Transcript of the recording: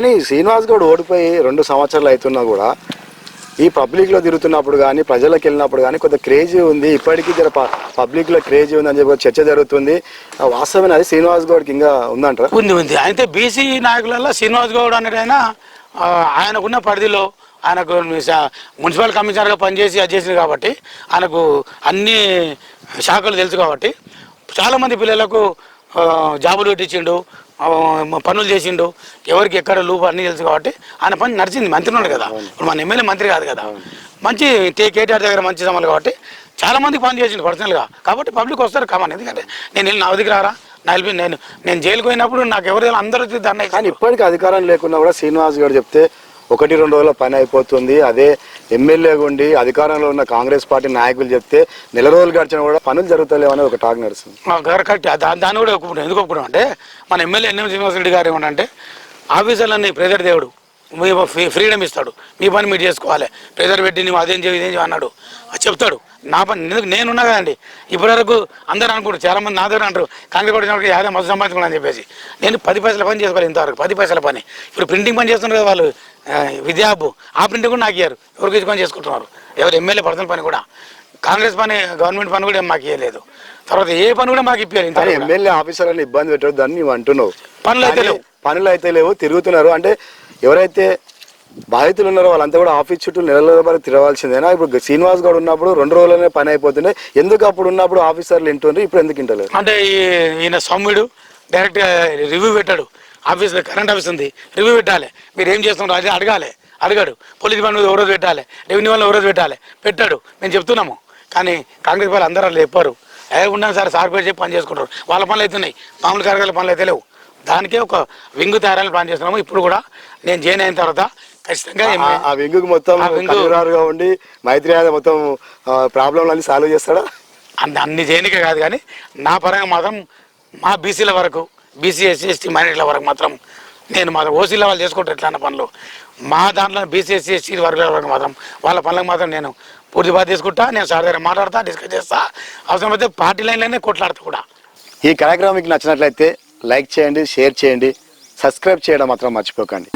కానీ శ్రీనివాస్ గౌడ్ ఓడిపోయి 2 సంవత్సరాలు అవుతున్నా కూడా ఈ పబ్లిక్లో తిరుగుతున్నప్పుడు కానీ ప్రజలకు వెళ్ళినప్పుడు కానీ కొంత క్రేజీ ఉంది, ఇప్పటికీ పబ్లిక్లో క్రేజీ ఉంది అని చెప్పి చర్చ జరుగుతుంది. వాస్తవమైన అది శ్రీనివాస్ గౌడ్కి ఇంకా ఉందంటారా? ఉంది. అయితే బీసీ నాయకులలో శ్రీనివాస్ గౌడ్ అనేది ఆయనకున్న పరిధిలో ఆయనకు మున్సిపల్ కమిషనర్గా పనిచేసి అది చేసింది కాబట్టి ఆయనకు అన్ని శాఖలు తెలుసు కాబట్టి చాలామంది పిల్లలకు జాబులు పెట్టించిండు, పనులు చేసిండు, ఎవరికి ఎక్కడ లూపు అన్నీ తెలుసు కాబట్టి ఆయన పని నడిచింది. మంత్రి ఉన్నాడు కదా, ఇప్పుడు మన ఎమ్మెల్యే మంత్రి కాదు కదా, మంచి కేటీఆర్ దగ్గర మంచి సమయాలు కాబట్టి చాలా మందికి పని చేసిండు పర్సనల్గా. కాబట్టి పబ్లిక్ వస్తారు కామన్. ఎందుకంటే నేను వెళ్ళి నా దగ్గర రారా నా వెళ్ళి నేను జైలుకు పోయినప్పుడు నాకు ఎవరు అందరూ దాన్ని. కానీ ఇప్పటికీ అధికారం లేకున్నా కూడా శ్రీనివాస్ గారు చెప్తే 1-2 రోజుల పని అయిపోతుంది. అదే ఎమ్మెల్యేగా ఉండి అధికారంలో ఉన్న కాంగ్రెస్ పార్టీ నాయకులు చెప్తే నెల రోజులు గడిచినా కూడా పనులు జరుగుతలేవని ఒక టాక్ నడుస్తుంది. కరెక్ట్. దాన్ని కూడా ఒప్పుకుంటాం. ఎందుకు ఒప్పుకుంటాం అంటే మన ఎమ్మెల్యే ఎన్ఎం శ్రీనివాస్ రెడ్డి గారు ఏమంటే ఆఫీసర్లన్నీ ప్రెజర్ దేవుడు ఫ్రీడమ్ ఇస్తాడు, మీ పని మీరు చేసుకోవాలి, ప్రెజర్ పెట్టి నువ్వు అదేం చేయవు ఇదేం చేయవు అన్నాడు, చెప్తాడు. నా పని నేనున్నా కదండి. ఇప్పటివరకు అందరూ అనుకుంటారు, చాలామంది నా దగ్గర అంటారు కాంగ్రెస్ కూడా యాదే మస్తు సంపాదించుకున్నా అని చెప్పేసి. నేను 10 పైసల పని చేసుకోవాలి ఇంతవరకు, 10 పైసల పని. ఇప్పుడు ప్రింటింగ్ పని చేస్తున్నారు కదా వాళ్ళు, విద్యా హబ్బు, ఆ ప్రింటింగ్ కూడా నాకు ఇయ్యారు, ఎవరికి ఇచ్చుకొని చేసుకుంటున్నారు. ఎవరు ఎమ్మెల్యే పర్సనల్ పని కూడా, కాంగ్రెస్ పని గవర్నమెంట్ పని కూడా మాకు ఇవ్వలేదు. తర్వాత ఏ పని కూడా మాకు ఇప్పారు. ఎమ్మెల్యే ఆఫీసర్లను ఇబ్బంది పెట్టదు అని నువ్వు అంటున్నావు. పనులు అయితే లేవు, తిరుగుతున్నారు. అంటే ఎవరైతే బాధితులు ఉన్నారో వాళ్ళంతా కూడా ఆఫీస్ చుట్టూ నెలల వరకు తిరగాల్సిందేనా? ఇప్పుడు శ్రీనివాస్ గౌడ్ ఉన్నప్పుడు 2 రోజులనే పని అయిపోతుంది, ఎందుకు అప్పుడు ఉన్నప్పుడు ఆఫీసర్లు వింటున్నారు, ఇప్పుడు ఎందుకు వింటలేరు? అంటే ఈయన సౌమ్యుడు డైరెక్ట్ రివ్యూ పెట్టాడు. ఆఫీస్లో కరెంట్ ఆఫీస్ ఉంది, రివ్యూ పెట్టాలి, మీరు ఏం చేస్తున్నారు అది అడగాడు. పోలీస్ పని ఎవరో పెట్టాలి, రెవెన్యూ వాళ్ళు ఎవరో పెట్టాడు. మేము చెప్తున్నాము. కానీ కాంగ్రెస్ వాళ్ళు అందరూ వాళ్ళు చెప్పారు, ఉన్నాను సార్ పేరు చెప్పి పని చేసుకుంటారు. వాళ్ళ పనులు అవుతున్నాయి, మామూలు కార్యాలయ పనులు అయితే లేవు. దానికే ఒక వింగు తయారని ప్లాన్ చేస్తున్నాము. ఇప్పుడు కూడా నేను జాయిన్ అయిన తర్వాత ఖచ్చితంగా ఆ వింగుకి మొత్తం ఉండి మైత్రి మొత్తం ప్రాబ్లంలు అన్ని సాల్వ్ చేస్తాడా? అన్ని చేయనికే కాదు, కానీ నా పరంగా మాత్రం మా బీసీల వరకు, బీసీ ఎస్సీ ఎస్టీ మైనారిటీల వరకు మాత్రం నేను మాత్రం ఓసీల వాళ్ళు చేసుకుంటారు ఎట్లా పనులు. మా దాంట్లో బీసీ ఎస్సీ ఎస్టీ వర్గాల వరకు మాత్రం వాళ్ళ పనులకు మాత్రం నేను పూర్తి బాధ తీసుకుంటా. నేను సార్ దగ్గర మాట్లాడతా, డిస్కస్ చేస్తా, అవసరమైతే పార్టీ లైన్లోనే కొట్లాడతా కూడా. ఈ కార్యక్రమం మీకు నచ్చినట్లయితే లైక్ చేయండి, షేర్ చేయండి, సబ్స్క్రైబ్ చేయడం మాత్రం మర్చిపోకండి.